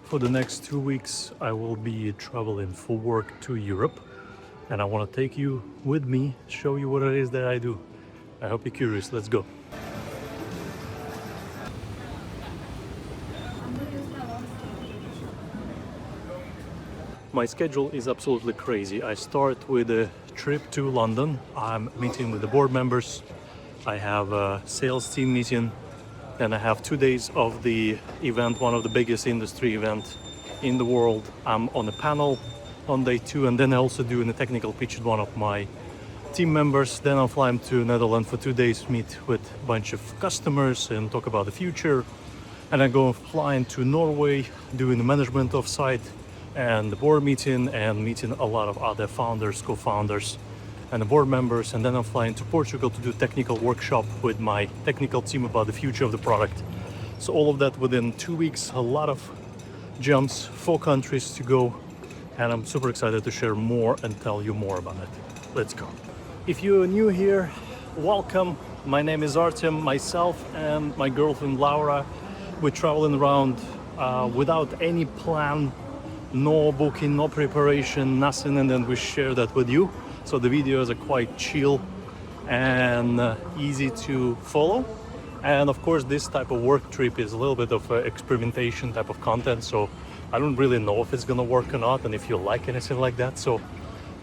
For the next 2 weeks, I will be traveling for work to Europe, and I want to take you with me, show you what it is that I do. I hope you're curious. Let's go. My schedule is absolutely crazy. I start with a trip to London. I'm meeting with the board members. I have a sales team meeting. Then I have 2 days of the event, one of the biggest industry events in the world. I'm on a panel on day 2, and then I also do a technical pitch with one of my team members. Then I'm flying to Netherlands for 2 days, meet with a bunch of customers and talk about the future. And I go flying to Norway, doing the management of site and the board meeting, and meeting a lot of other founders, co-founders, and the board members. And then I'm flying to Portugal to do technical workshop with my technical team about the future of the product. So all of that within 2 weeks, a lot of jumps, 4 countries to go, and I'm super excited to share more and tell you more about it. Let's go. If you're new here, welcome. My name is Artem. Myself and my girlfriend Laura, we're traveling around without any plan, no booking, no preparation, nothing, and then we share that with you. So the videos are quite chill and easy to follow. And of course, this type of work trip is a little bit of experimentation type of content. So I don't really know if it's gonna work or not, and if you like anything like that. So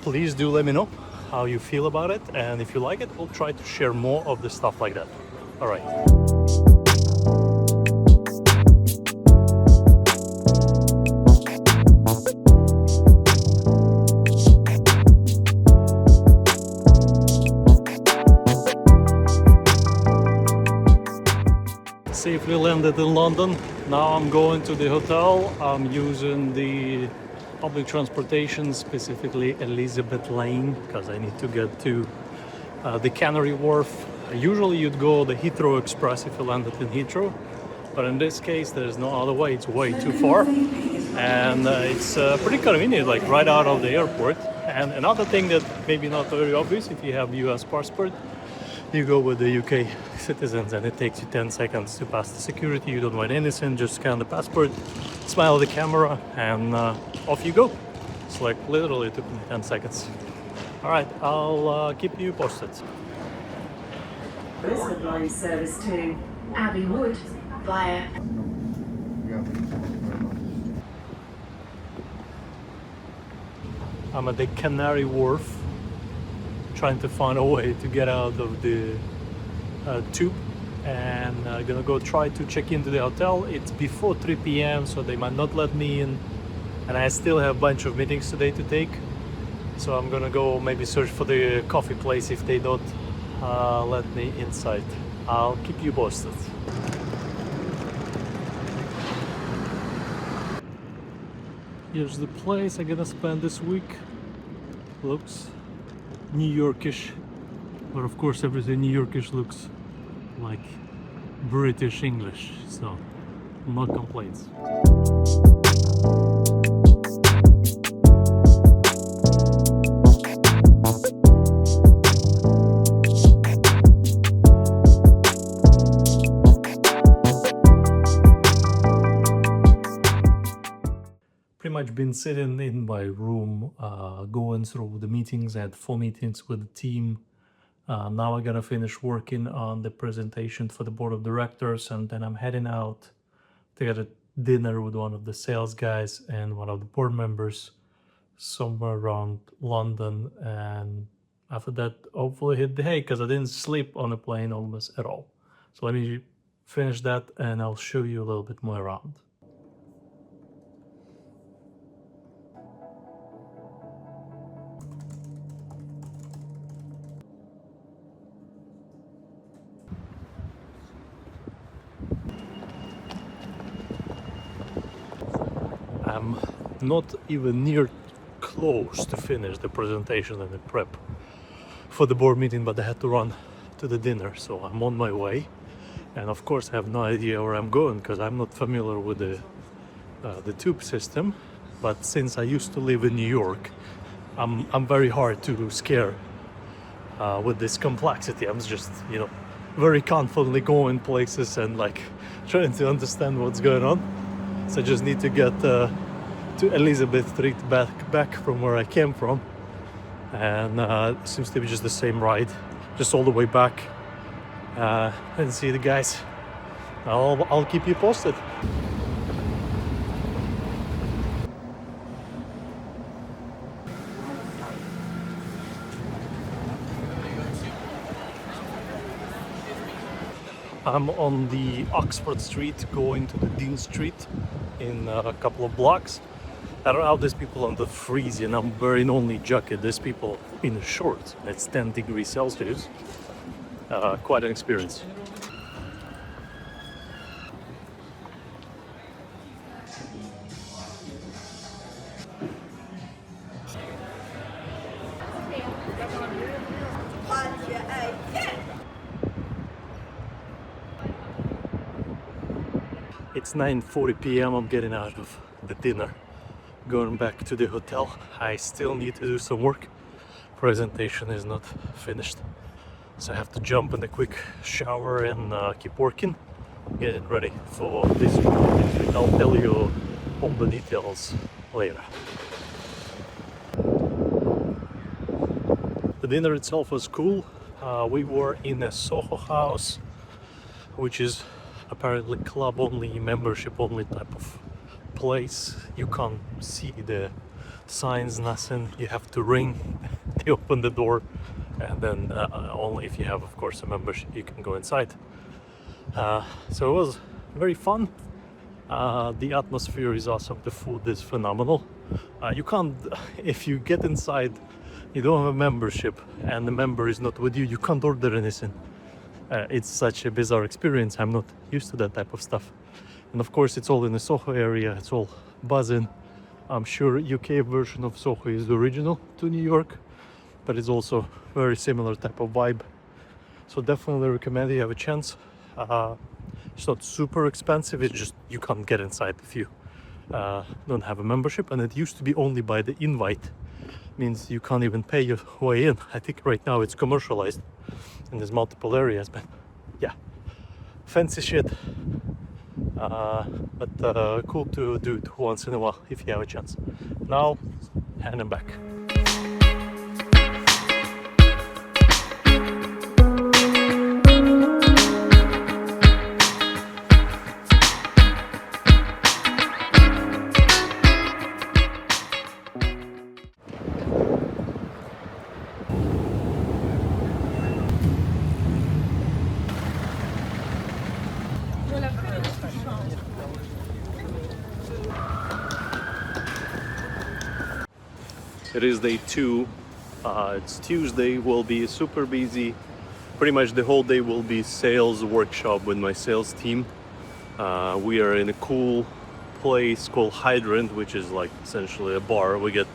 please do let me know how you feel about it. And if you like it, we'll try to share more of the stuff like that. All right. Safely landed in London. Now I'm going to the hotel. I'm using the public transportation, specifically Elizabeth Lane, because I need to get to the Canary Wharf. Usually you'd go the Heathrow Express if you landed in Heathrow, but in this case there's no other way. It's way too far, and it's pretty convenient, like right out of the airport. And another thing that maybe not very obvious, if you have US passport, you go with the UK citizens and it takes you 10 seconds to pass the security. You don't write anything, just scan the passport, smile at the camera, and off you go. It's like literally took me 10 seconds. All right, I'll keep you posted. Elizabeth Line service to Abbey Wood via... I'm at the Canary Wharf, trying to find a way to get out of the tube, and I'm gonna go try to check into the hotel. It's before 3 p.m. so they might not let me in, and I still have a bunch of meetings today to take, so I'm gonna go maybe search for the coffee place if they don't let me inside. I'll keep you posted. Here's the place I'm gonna spend this week. Looks New Yorkish, but of course everything New Yorkish looks like British English, so no complaints. Pretty much been sitting in my room, going through the meetings. I had 4 meetings with the team. Now I gotta finish working on the presentation for the board of directors, and then I'm heading out to get a dinner with one of the sales guys and one of the board members somewhere around London. And after that, hopefully hit the hay, because I didn't sleep on the plane almost at all. So let me finish that and I'll show you a little bit more around. I'm not even near close to finish the presentation and the prep for the board meeting, but I had to run to the dinner, so I'm on my way. And of course I have no idea where I'm going, because I'm not familiar with the tube system. But since I used to live in New York, I'm very hard to scare with this complexity. I'm just, very confidently going places and like trying to understand what's going on. So I just need to get to Elizabeth Street back from where I came from, and it seems to be just the same ride, just all the way back, and see the guys. I'll keep you posted. I'm on the Oxford Street going to the Dean Street in a couple of blocks. I don't know how there's people on the freezing. I'm wearing only jacket. There's people in shorts. It's 10 degrees Celsius. Quite an experience. It's 9:40 p.m. I'm getting out of the dinner, going back to the hotel. I still need to do some work. Presentation is not finished, so I have to jump in a quick shower and keep working, get it ready for this trip. I'll tell you all the details later. The dinner itself was cool. We were in a Soho house, which is apparently club only, membership only type of place. You can't see the signs, nothing. You have to ring. They open the door, and then only if you have, of course, a membership, you can go inside. So it was very fun. The atmosphere is awesome. The food is phenomenal. You can't, if you get inside, you don't have a membership, and the member is not with you, you can't order anything. It's such a bizarre experience. I'm not used to that type of stuff. And of course, it's all in the Soho area. It's all buzzing. I'm sure UK version of Soho is original to New York, but it's also very similar type of vibe. So definitely recommend you have a chance. It's not super expensive. It's just you can't get inside if you don't have a membership. And it used to be only by the invite. Means you can't even pay your way in. I think right now it's commercialized and there's multiple areas, but yeah, fancy shit. But cool to do it once in a while if you have a chance. Now, handing back. It is day 2. It's Tuesday. Will be super busy. Pretty much the whole day will be sales workshop with my sales team. We are in a cool place called Hydrant, which is like essentially a bar. We get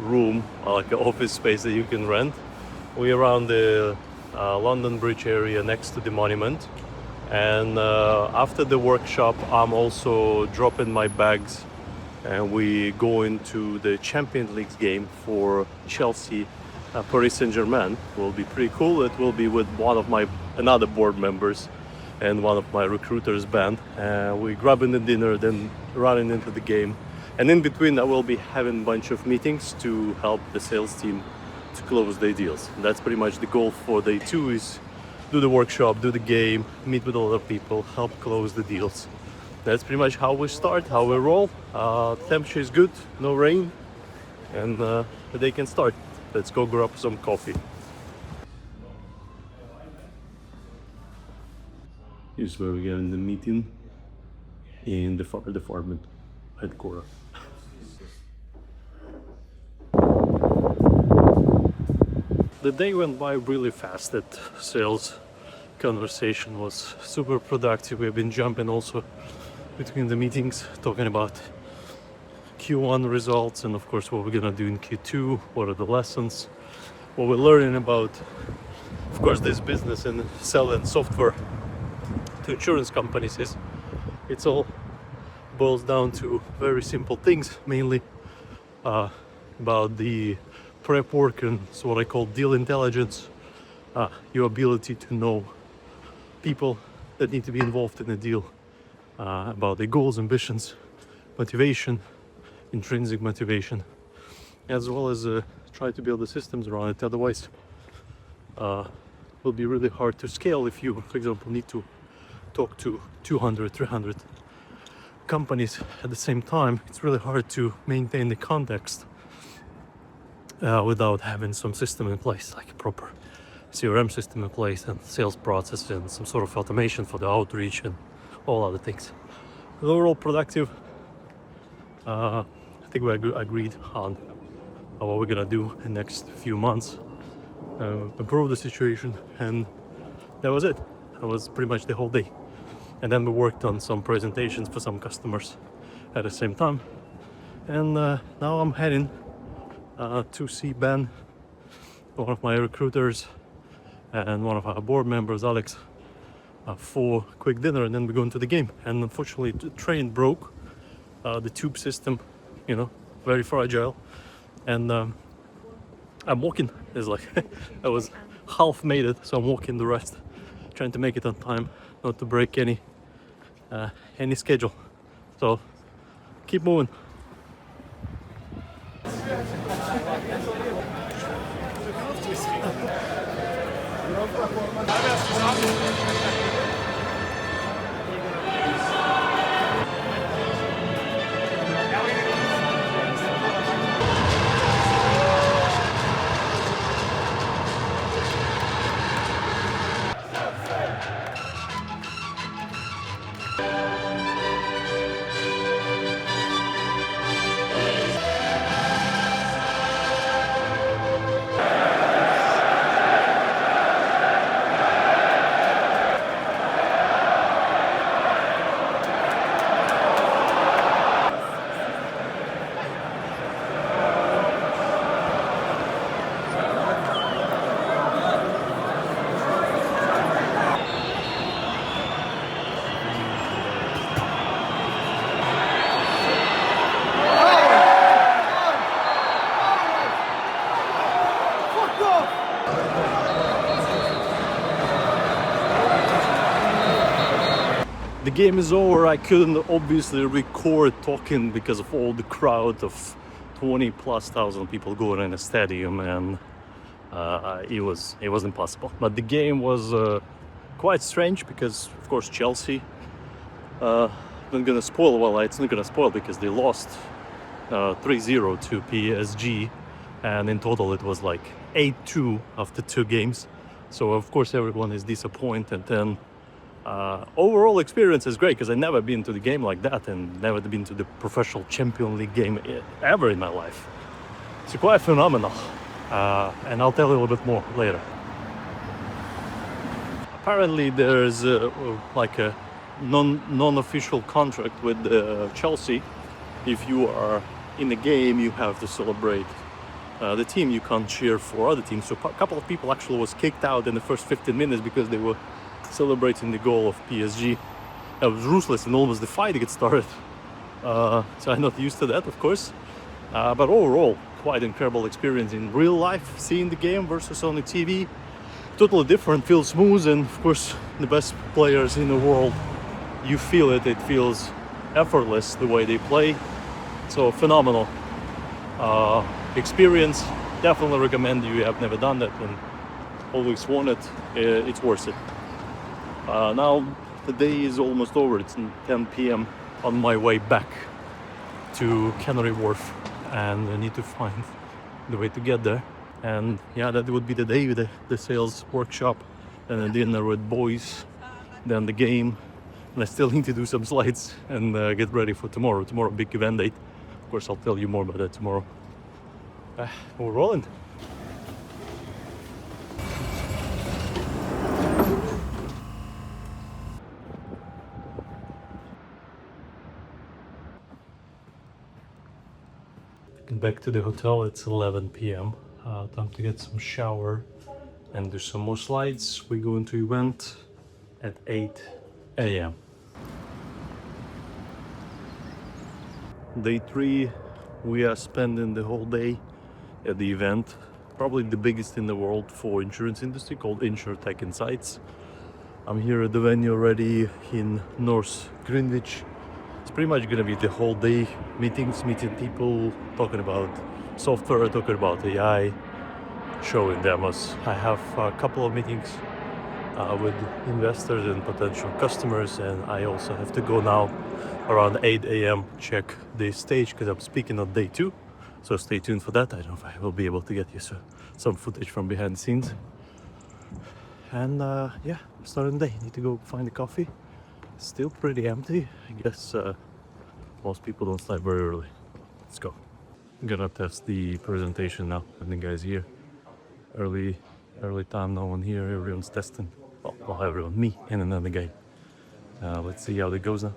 room, like an office space that you can rent. We're around the London Bridge area next to the monument. And after the workshop, I'm also dropping my bags and we go into the Champions League game for Chelsea, Paris Saint-Germain. Will be pretty cool. It will be with one of my another board members and one of my recruiters band. We grabbing the dinner, then running into the game, and in between I will be having a bunch of meetings to help the sales team to close their deals. And that's pretty much the goal for day 2: is do the workshop, do the game, meet with a lot of people, help close the deals. That's pretty much how we start, how we roll. Temperature is good, no rain, and the day can start. Let's go grab some coffee. Here's where we get in the meeting in the fire department headquarters. The day went by really fast. That sales conversation was super productive. We've been jumping also between the meetings, talking about Q1 results and of course what we're gonna do in Q2, what are the lessons, what we're learning about, of course, this business and selling software to insurance companies. It's all boils down to very simple things, mainly about the prep work and so what I call deal intelligence, your ability to know people that need to be involved in a deal, about their goals, ambitions, motivation, intrinsic motivation, as well as try to build the systems around it. Otherwise, it will be really hard to scale if you, for example, need to talk to 200, 300 companies at the same time. It's really hard to maintain the context without having some system in place, like a proper CRM system in place and sales process and some sort of automation for the outreach and all other things. But overall productive. I think we agreed on what we're gonna do in the next few months, improve the situation, and that was it. That was pretty much the whole day. And then we worked on some presentations for some customers at the same time. And now I'm heading to see Ben, one of my recruiters, and one of our board members, Alex, for a quick dinner, and then we go into the game. And unfortunately, the train broke. The tube system, you know, very fragile. And I'm walking. It's like I was half made it, so I'm walking the rest, trying to make it on time, not to break any schedule. So keep moving. The game is over. I couldn't obviously record talking because of all the crowd of 20,000+ people going in a stadium, and it was impossible. But the game was quite strange because, of course, Chelsea. Not gonna spoil. Well, it's not gonna spoil because they lost 3-0 to PSG, and in total it was like 8-2 after 2 games. So of course everyone is disappointed. And overall experience is great because I've never been to the game like that and never been to the professional Champions League game ever in my life. It's quite phenomenal, and I'll tell you a little bit more later. Apparently there's like a non-official contract with Chelsea. If you are in the game, you have to celebrate the team. You can't cheer for other teams. So a couple of people actually was kicked out in the first 15 minutes because they were celebrating the goal of PSG. It was ruthless and almost the fight get started. So I'm not used to that, of course. But overall, quite incredible experience in real life, seeing the game versus on the TV. Totally different, feels smooth, and of course the best players in the world. You feel it, it feels effortless the way they play. So phenomenal experience. Definitely recommend you have never done that and always want it. It's worth it. Now the day is almost over. It's 10 p.m. on my way back to Canary Wharf, and I need to find the way to get there. And yeah, that would be the day with the sales workshop, and a dinner with boys, then the game. And I still need to do some slides and get ready for tomorrow. Tomorrow, big event date. Of course, I'll tell you more about that tomorrow. We're rolling. Back to the hotel. It's 11 p.m. Time to get some shower and do some more slides. We go into event at 8 a.m. Day 3, we are spending the whole day at the event, probably the biggest in the world for insurance industry, called InsurTech Insights. I'm here at the venue already in North Greenwich. it's pretty much gonna be the whole day meetings, meeting people, talking about software, talking about AI, showing demos. I have a couple of meetings with investors and potential customers, and I also have to go now around 8 a.m. check the stage because I'm speaking on day 2. So stay tuned for that. I don't know if I will be able to get you some footage from behind the scenes. And yeah, starting the day. Need to go find a coffee. Still pretty empty. I guess most people don't start very early. Let's go. I'm gonna test the presentation now. I think guys here. Early time, no one here. Everyone's testing. Well, not everyone, me and another guy. Let's see how that goes now.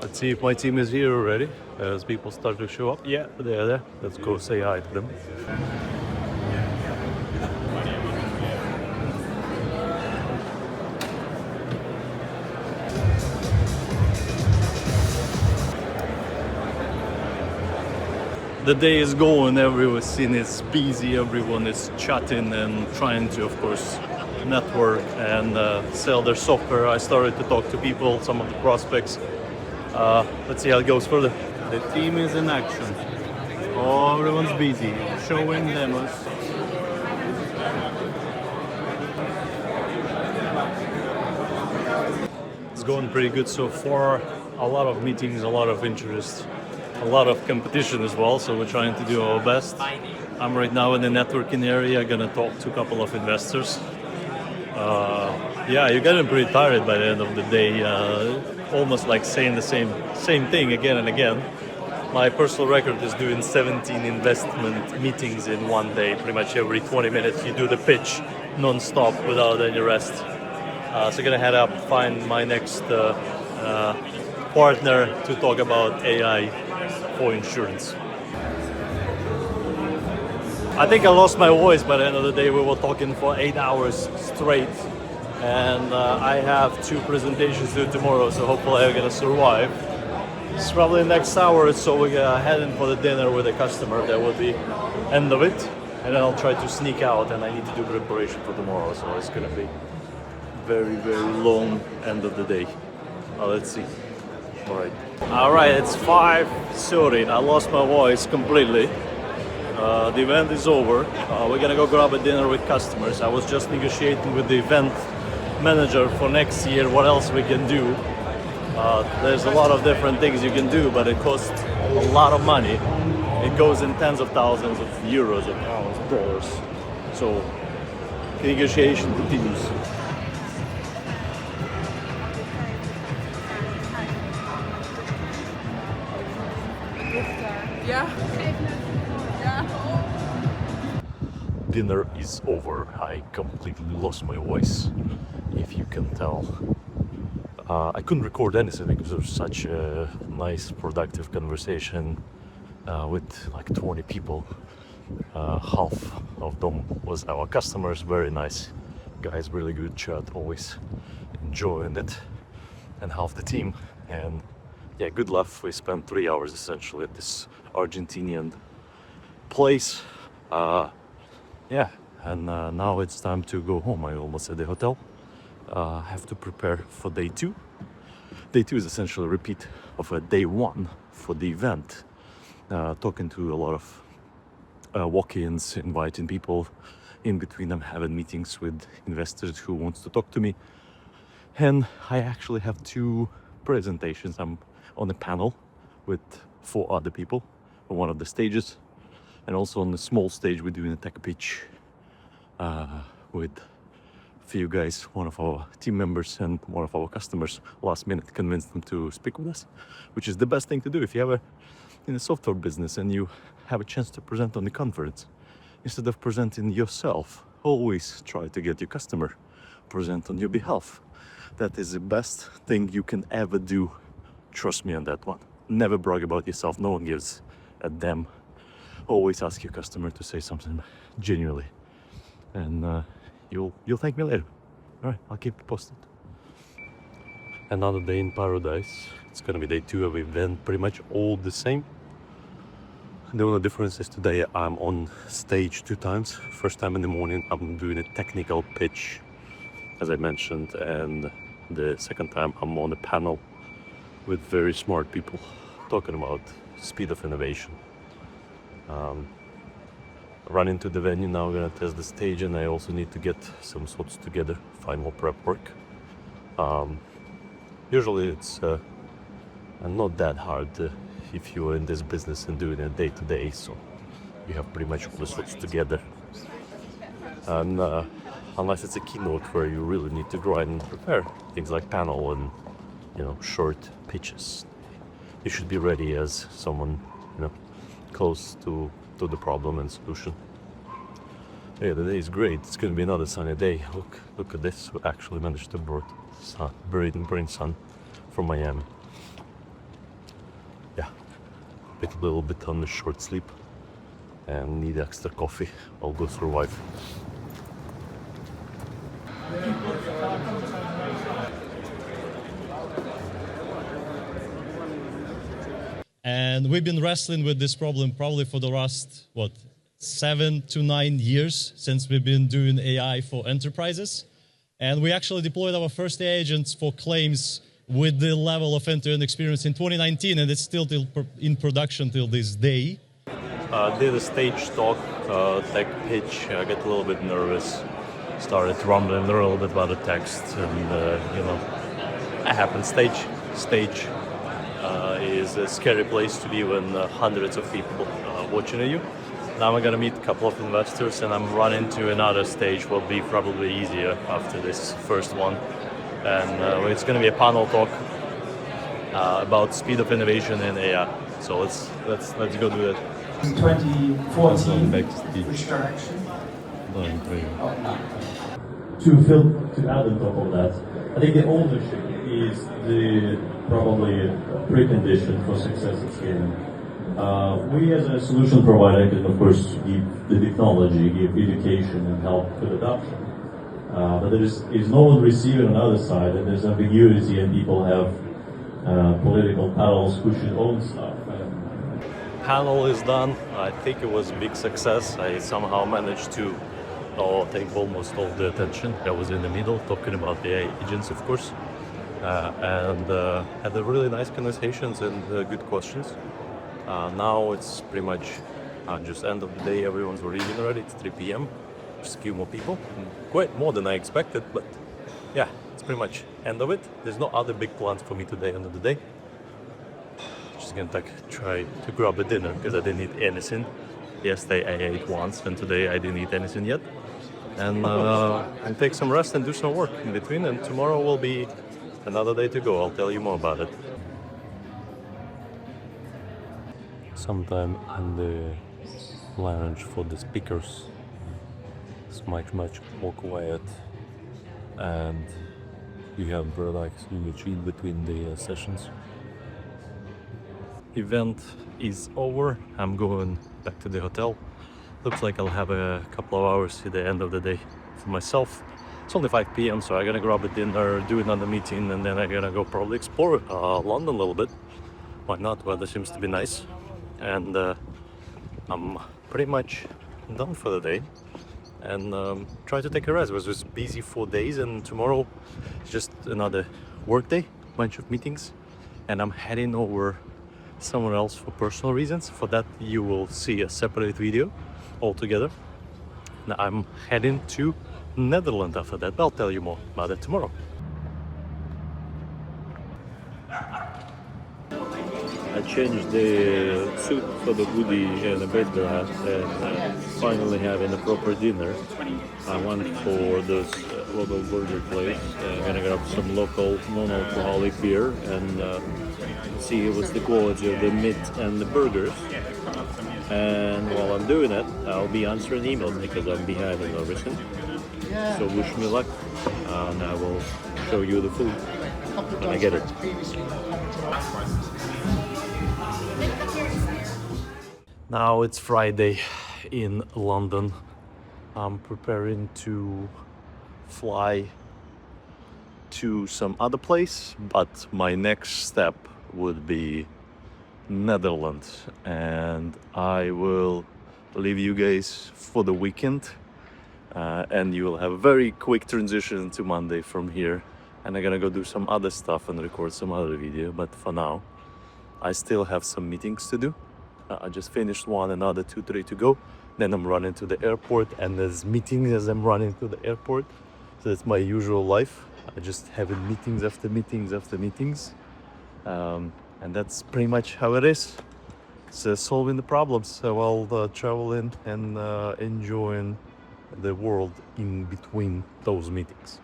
Let's see if my team is here already. As people start to show up. Yeah, they're there. Let's go say hi to them. The day is going, everyone's is busy, everyone is chatting and trying to, of course, network and sell their software. I started to talk to people, some of the prospects. Let's see how it goes further. The team is in action. Oh, everyone's busy, showing demos. It's going pretty good so far. A lot of meetings, a lot of interest. A lot of competition as well, so we're trying to do our best. I'm right now in the networking area, gonna talk to a couple of investors. Yeah, you're getting pretty tired by the end of the day, almost like saying the same thing again and again. My personal record is doing 17 investment meetings in one day. Pretty much every 20 minutes you do the pitch non-stop without any rest. So gonna head up, find my next partner to talk about AI for insurance. I think I lost my voice by the end of the day. We were talking for 8 hours straight, and I have 2 presentations to do tomorrow, so hopefully I'm gonna survive. It's probably the next hour or so we're gonna head in for the dinner with a customer. That will be end of it, and then I'll try to sneak out, and I need to do preparation for tomorrow, so it's gonna be very, very long end of the day. Let's see. All right, it's 5:30. I lost my voice completely. The event is over. We're gonna go grab a dinner with customers. I was just negotiating with the event manager for next year what else we can do. There's a lot of different things you can do, but it costs a lot of money. It goes in tens of thousands of euros, or pounds, dollars. So negotiation continues. Yeah. Dinner is over. I completely lost my voice, if you can tell. I couldn't record anything because it was such a nice, productive conversation with like 20 people. Half of them was our customers. Very nice guys, really good chat, always enjoying it. And half the team. And yeah, good laugh. We spent 3 hours essentially at this Argentinian place. Yeah, and now it's time to go home. I almost at the hotel. I have to prepare for day 2. Day 2 is essentially a repeat of day 1 for the event. Talking to a lot of walk-ins, inviting people. In between, I'm having meetings with investors who wants to talk to me. And I actually have 2 presentations. I'm on a panel with 4 other people on one of the stages, and also on the small stage we're doing a tech pitch with a few guys, one of our team members and one of our customers. Last minute convinced them to speak with us, which is the best thing to do if you have in a software business and you have a chance to present on the conference. Instead of presenting yourself, always try to get your customer present on your behalf. That is the best thing you can ever do. Trust me on that one. Never brag about yourself. No one gives a damn. Always ask your customer to say something genuinely, and you'll thank me later. All right, I'll keep you posted. Another day in paradise. It's gonna be day 2 of the event. Pretty much all the same. The only difference is today I'm on stage 2 times. First time in the morning I'm doing a technical pitch, as I mentioned, and the second time I'm on a panel with very smart people talking about speed of innovation. Run into the venue now, gonna test the stage, and I also need to get some thoughts together, final prep work. Usually it's not that hard if you're in this business and doing it day to day, so you have pretty much all the thoughts together. And unless it's a keynote where you really need to grind and prepare things like panel and short pitches, you should be ready as someone close to the problem and solution. Yeah, the day is great. It's going to be another sunny day. Look at this. We actually managed to bring sun from Miami. Yeah, a little bit on the short sleep and need extra coffee. I'll go survive. And we've been wrestling with this problem probably for the last, 7 to 9 years since we've been doing AI for enterprises. And we actually deployed our first AI agents for claims with the level of end-to-end experience in 2019, and it's still in production till this day. Did a stage talk, tech pitch. I got a little bit nervous. Started rumbling a little bit about the text, and it happens. Stage is a scary place to be when hundreds of people watching you. Now I'm gonna meet a couple of investors, and I'm running to another stage. Will be probably easier after this first one, and it's gonna be a panel talk about speed of innovation in AI. So let's go do that. 2014, which direction? To add on top of that, I think the ownership is the probably precondition for success at scaling. We as a solution provider can of course give the technology, give education and help with adoption. But there is no one receiving on the other side, and there's ambiguity, and people have political panels who should own stuff. Panel is done. I think it was a big success. I somehow managed to take almost all the attention. I was in the middle talking about the AI agents, of course, and had a really nice conversations and good questions. Now it's pretty much just end of the day. Everyone's leaving already. It's 3 p.m. Just a few more people. Quite more than I expected, but yeah, it's pretty much end of it. There's no other big plans for me today, end of the day. Just gonna try to grab a dinner because I didn't eat anything. Yesterday I ate once, and today I didn't eat anything yet. And take some rest and do some work in between. And tomorrow will be another day to go. I'll tell you more about it. Sometime in the lounge for the speakers, it's much more quiet, and you have relaxing retreat between the sessions. Event is over. I'm going back to the hotel. Looks like I'll have a couple of hours at the end of the day for myself. It's only 5 p.m. so I'm gonna grab a dinner, do another meeting, and then I'm gonna go probably explore London a little bit. Why not? Weather seems to be nice, and I'm pretty much done for the day. And try to take a rest. It was just busy 4 days, and tomorrow is just another work day, bunch of meetings, and I'm heading over somewhere else for personal reasons. For that you will see a separate video altogether. Now I'm heading to Netherlands after that, but I'll tell you more about it tomorrow. I changed the suit for the hoodie and the baseball hat, and finally having a proper dinner. I went for this local burger place. I'm gonna grab some local non-alcoholic beer and see what's the quality of the meat and the burgers. And while I'm doing it, I'll be answering emails because I'm behind on everything. So wish me luck, and I will show you the food when I get it. Now it's Friday in London. I'm preparing to fly to some other place, but my next step would be Netherlands, and I will leave you guys for the weekend, and you will have a very quick transition to Monday from here and I'm gonna go do some other stuff and record some other video. But for now, I still have some meetings to do. I just finished one, another 2, 3 to go. Then I'm running to the airport, and there's meetings as I'm running to the airport. So that's my usual life. I just having meetings after meetings after meetings. And that's pretty much how it is. It's solving the problems while traveling and enjoying the world in between those meetings.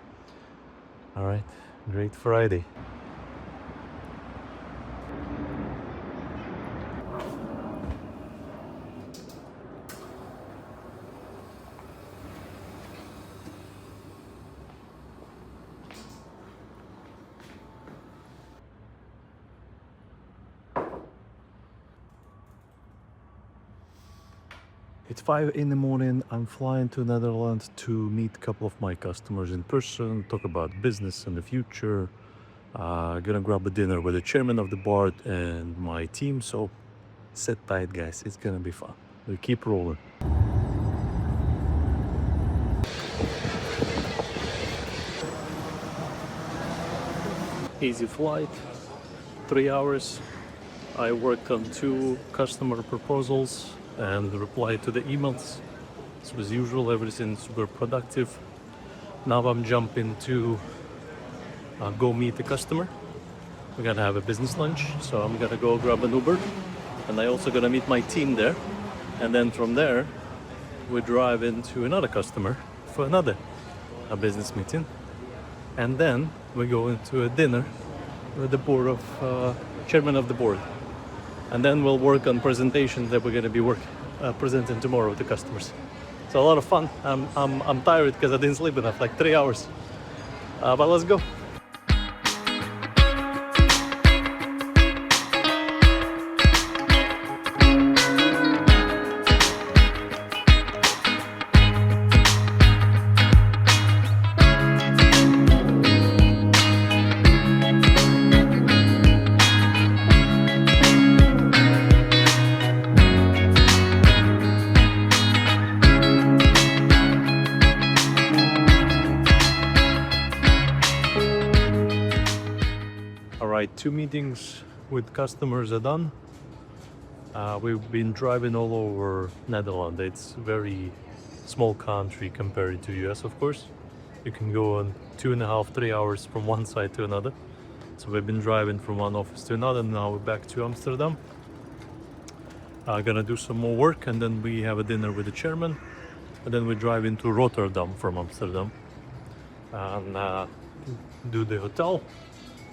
All right, great Friday. It's 5 in the morning. I'm flying to Netherlands to meet a couple of my customers in person, talk about business and the future. Gonna grab a dinner with the chairman of the board and my team. So sit tight, guys. It's gonna be fun. We'll keep rolling. Easy flight, 3 hours. I worked on 2 customer proposals and replied to the emails. So as usual, everything super productive. Now I'm jumping to go meet the customer. We're gonna have a business lunch, so I'm gonna go grab an Uber, and I also gonna meet my team there. And then from there, we drive into another customer for another business meeting, and then we go into a dinner with the board of chairman of the board. And then we'll work on presentations that we're going to be presenting tomorrow to customers. So a lot of fun. I'm tired because I didn't sleep enough, like 3 hours. But let's go. Alright, 2 meetings with customers are done. We've been driving all over Netherlands. It's a very small country compared to US, of course. You can go on 2.5, 3 hours from one side to another. So we've been driving from one office to another. Now we're back to Amsterdam. Gonna do some more work, and then we have a dinner with the chairman. And then we drive into Rotterdam from Amsterdam and do the hotel.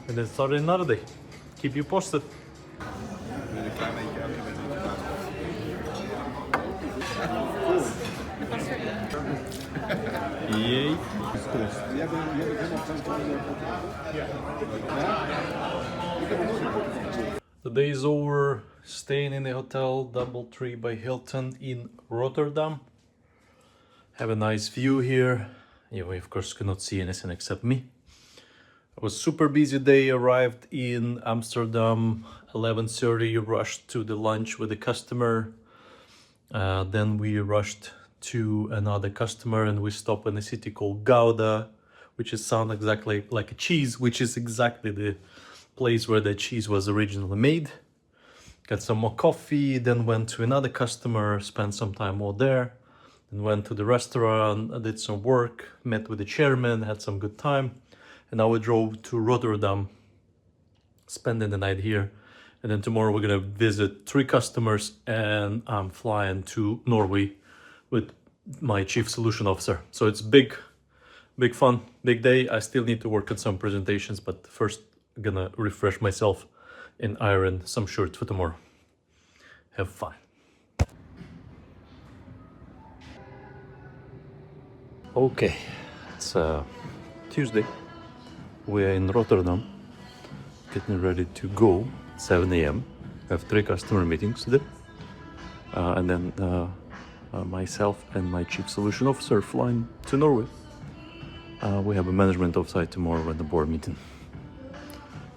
And then start another day. Keep you posted. Yay. The day is over. Staying in the hotel DoubleTree by Hilton in Rotterdam. Have a nice view here. You of course cannot see anything except me. It was a super busy day. Arrived in Amsterdam 11:30. Rushed to the lunch with the customer. Then we rushed to another customer, and we stopped in a city called Gouda, which is sound exactly like a cheese, which is exactly the place where the cheese was originally made. Got some more coffee, then went to another customer, spent some time more there, then went to the restaurant, did some work, met with the chairman, had some good time. And now we drove to Rotterdam, spending the night here. And then tomorrow we're gonna visit 3 customers, and I'm flying to Norway with my chief solution officer. So it's big fun, big day. I still need to work on some presentations, but first I'm gonna refresh myself and iron some shirts for tomorrow. Have fun. Okay, it's Tuesday. We're in Rotterdam, getting ready to go, 7 a.m. We have 3 customer meetings today. And then myself and my chief solution officer flying to Norway. We have a management offsite tomorrow and the board meeting.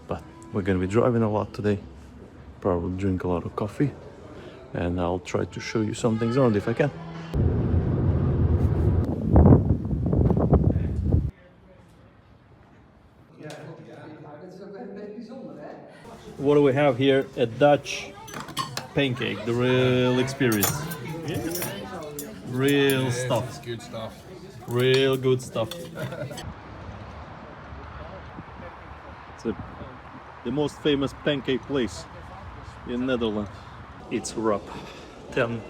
But we're gonna be driving a lot today. Probably drink a lot of coffee. And I'll try to show you some things around if I can. what do we have here? A Dutch pancake, the real experience. Real stuff. It's good stuff. Real good stuff. It's the most famous pancake place in Netherlands. It's wrap. 10,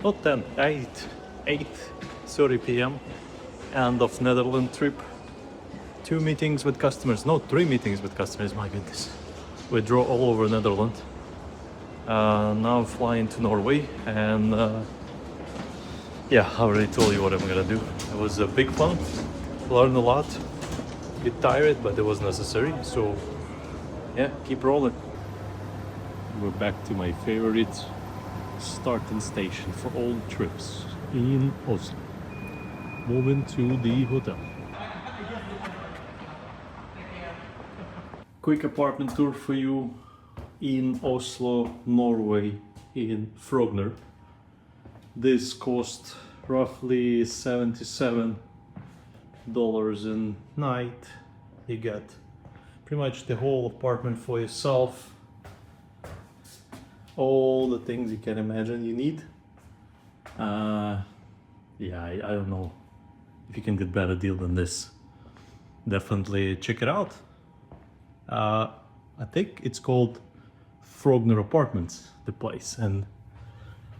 not 10, 8:30 p.m. End of Netherlands trip. 2 meetings with customers, no, 3 meetings with customers, my goodness. We drove all over Netherlands. Now I'm flying to Norway, and yeah, I already told you what I'm gonna do. It was a big fun, learned a lot, bit tired, but it was necessary, so yeah, keep rolling. We're back to my favorite starting station for all trips in Oslo. Moving to the hotel. Quick apartment tour for you in Oslo, Norway, in Frogner. This cost roughly $77 a night. You get pretty much the whole apartment for yourself. All the things you can imagine you need. Yeah, I don't know if you can get better deal than this. Definitely check it out. I think it's called Frogner Apartments, the place, and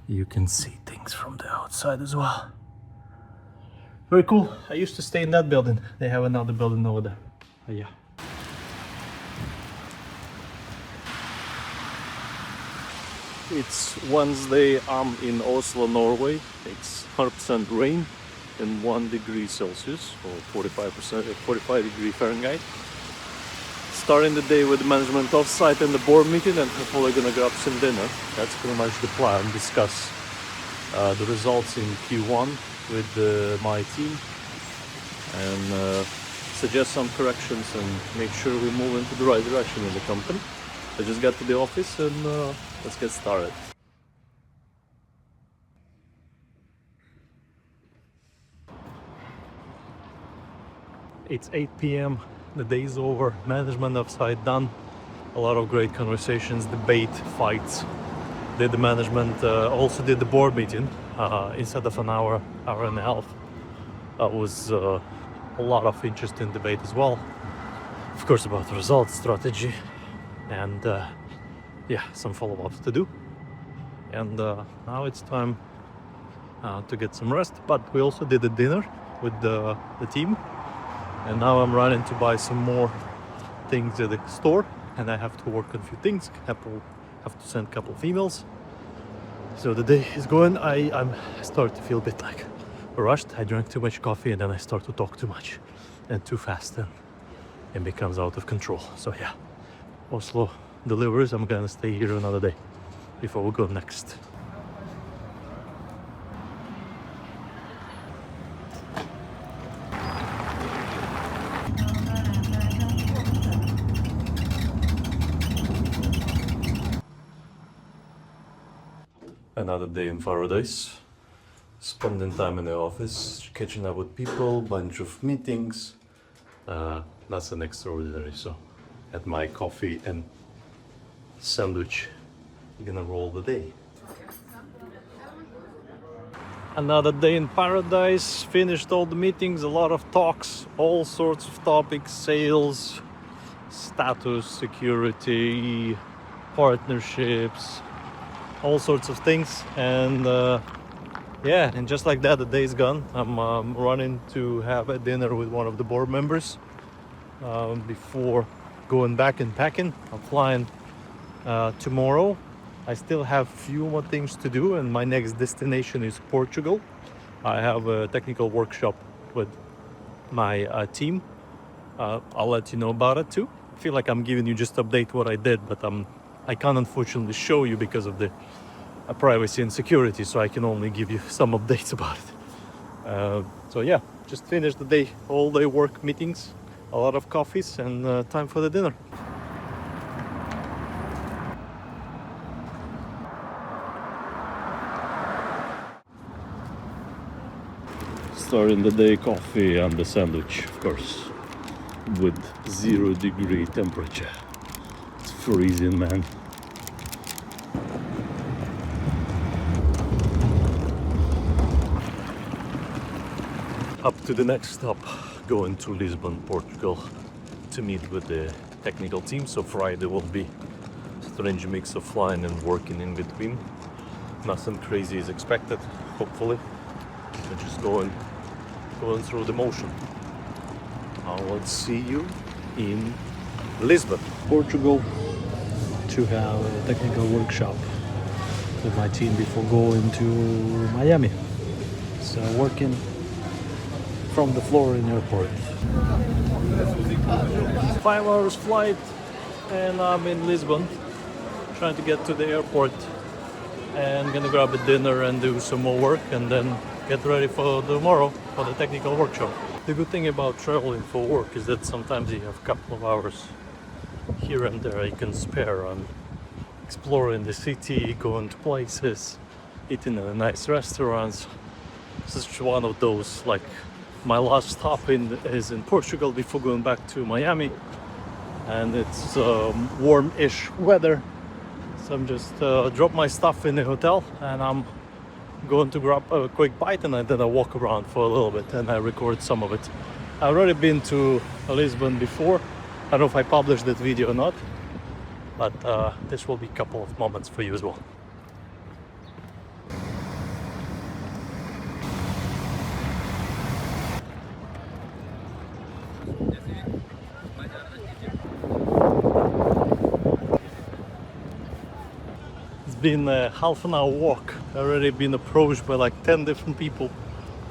you can see things from the outside as well. Very cool. I used to stay in that building. They have another building over there. Yeah. It's Wednesday. I'm in Oslo, Norway. It's 100% rain and 1 degree Celsius, or 45 degree Fahrenheit. Starting the day with the management off-site and the board meeting, and we're probably gonna grab some dinner. That's pretty much the plan. Discuss the results in Q1 with my team, and suggest some corrections and make sure we move into the right direction in the company. I just got to the office, and let's get started. It's 8 p.m. The day's over. Management offsite done. A lot of great conversations, debate, fights. Did the management, also did the board meeting instead of an hour and a half. That was a lot of interesting debate as well. Of course, about the results, strategy, and yeah, some follow-ups to do. And now it's time to get some rest. But we also did a dinner with the team. And now I'm running to buy some more things at the store, and I have to work on a few things. Have to send a couple of emails. So the day is going. I start to feel a bit like rushed. I drank too much coffee, and then I start to talk too much and too fast, and it becomes out of control. So yeah, Oslo delivers. I'm gonna stay here another day before we go next. Another day in paradise, spending time in the office, catching up with people, bunch of meetings. That's an extraordinary. So, at my coffee and sandwich, you're gonna roll the day. Another day in paradise, finished all the meetings, a lot of talks, all sorts of topics, sales, status, security, partnerships, all sorts of things. And yeah, and just like that, the day's gone. I'm running to have a dinner with one of the board members before going back and packing. I'm flying tomorrow. I still have a few more things to do, and my next destination is Portugal. I have a technical workshop with my team. I'll let you know about it too. I feel like I'm giving you just update what I did, but I can't unfortunately show you because of the privacy and security, so I can only give you some updates about it. So yeah, just finished the day, all day work meetings, a lot of coffees, and time for the dinner. Starting the day, coffee and the sandwich, of course, with 0 degree temperature. It's freezing, man. Up to the next stop, going to Lisbon, Portugal, to meet with the technical team. So Friday will be a strange mix of flying and working in between. Nothing crazy is expected, hopefully. We're just going through the motion. Let's see you in Lisbon, Portugal, to have a technical workshop with my team before going to Miami. So working from the floor in the airport. 5 hours flight and I'm in Lisbon, trying to get to the airport and gonna grab a dinner and do some more work and then get ready for tomorrow for the technical workshop. The good thing about traveling for work is that sometimes you have a couple of hours here and there you can spare on exploring the city, going to places, eating in nice restaurants. This is one of those. Like my last stop is in Portugal before going back to Miami, and it's warm-ish weather. So I'm just drop my stuff in the hotel and I'm going to grab a quick bite and then I walk around for a little bit and I record some of it. I've already been to Lisbon before. I don't know if I published that video or not, but this will be a couple of moments for you as well. Been a half an hour walk. I've already been approached by like 10 different people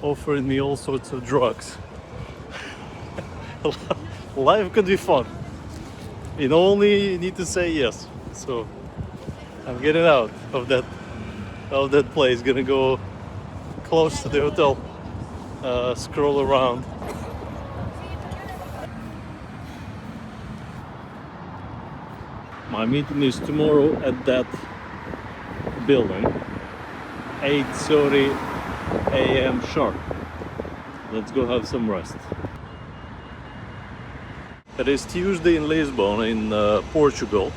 offering me all sorts of drugs. Life could be fun. You only need to say yes. So I'm getting out of that place, gonna go close to the hotel, scroll around. My meeting is tomorrow at that building, 8:30 a.m. sharp. Let's go have some rest. It is Tuesday in Lisbon, in Portugal.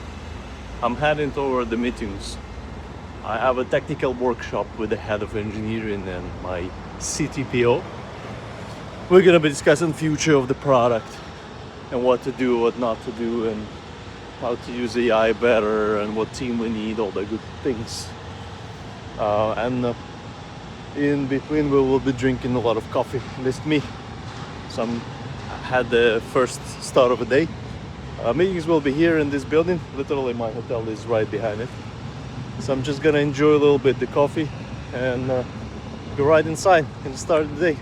I'm heading toward the meetings. I have a technical workshop with the head of engineering and my CTPO. We're gonna be discussing future of the product and what to do, what not to do, and how to use AI better and what team we need, all the good things. And in between we will be drinking a lot of coffee, at least me. So I had the first start of the day. Meetings will be here in this building. Literally my hotel is right behind it. So I'm just gonna enjoy a little bit the coffee and go right inside and start the day.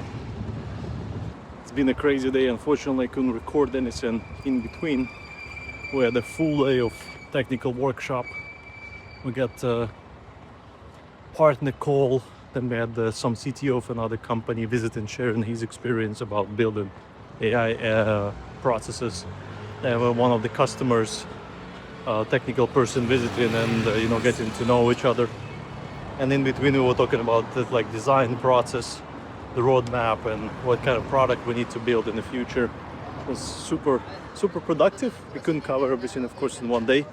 It's been a crazy day. Unfortunately I couldn't record anything in between. We had a full day of technical workshop. We got a partner call, then we had some CTO of another company visit and sharing his experience about building AI processes. And one of the customers, technical person visiting and getting to know each other. And in between we were talking about the design process, the roadmap, and what kind of product we need to build in the future. It was super productive. We couldn't cover everything, of course, in one day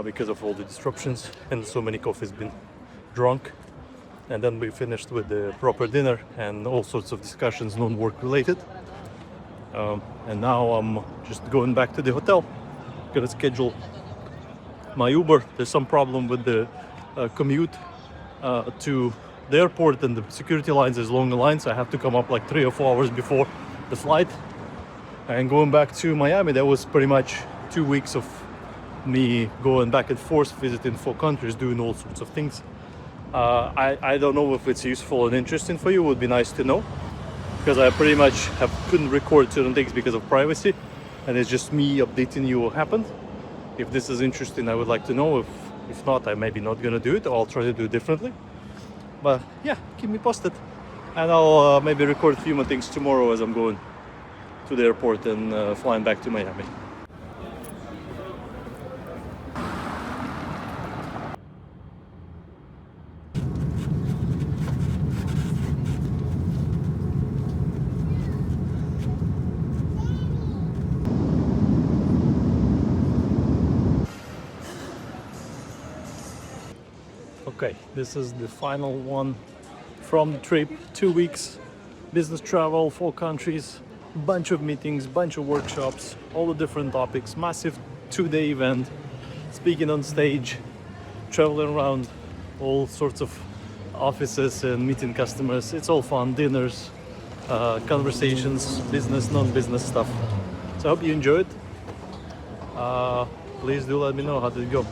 because of all the disruptions and so many coffees been drunk. And then we finished with the proper dinner and all sorts of discussions, non-work related. And now I'm just going back to the hotel. Gonna schedule my Uber. There's some problem with the commute to the airport, and the security lines is long lines. I have to come up like 3 or 4 hours before the flight. And going back to Miami, that was pretty much 2 weeks of me going back and forth, visiting 4 countries, doing all sorts of things. I don't know if it's useful and interesting for you. It would be nice to know, because I pretty much couldn't record certain things because of privacy, and it's just me updating you what happened. If this is interesting, I would like to know. If not, I maybe not gonna do it, or I'll try to do it differently. But yeah, keep me posted, and I'll maybe record a few more things tomorrow as I'm going to the airport and flying back to Miami. Okay, this is the final one from the trip. 2 weeks, business travel, 4 countries, bunch of meetings, bunch of workshops, all the different topics, massive 2-day event, speaking on stage, traveling around all sorts of offices and meeting customers. It's all fun, dinners, conversations, business, non-business stuff. So I hope you enjoyed. Please do let me know how did it go.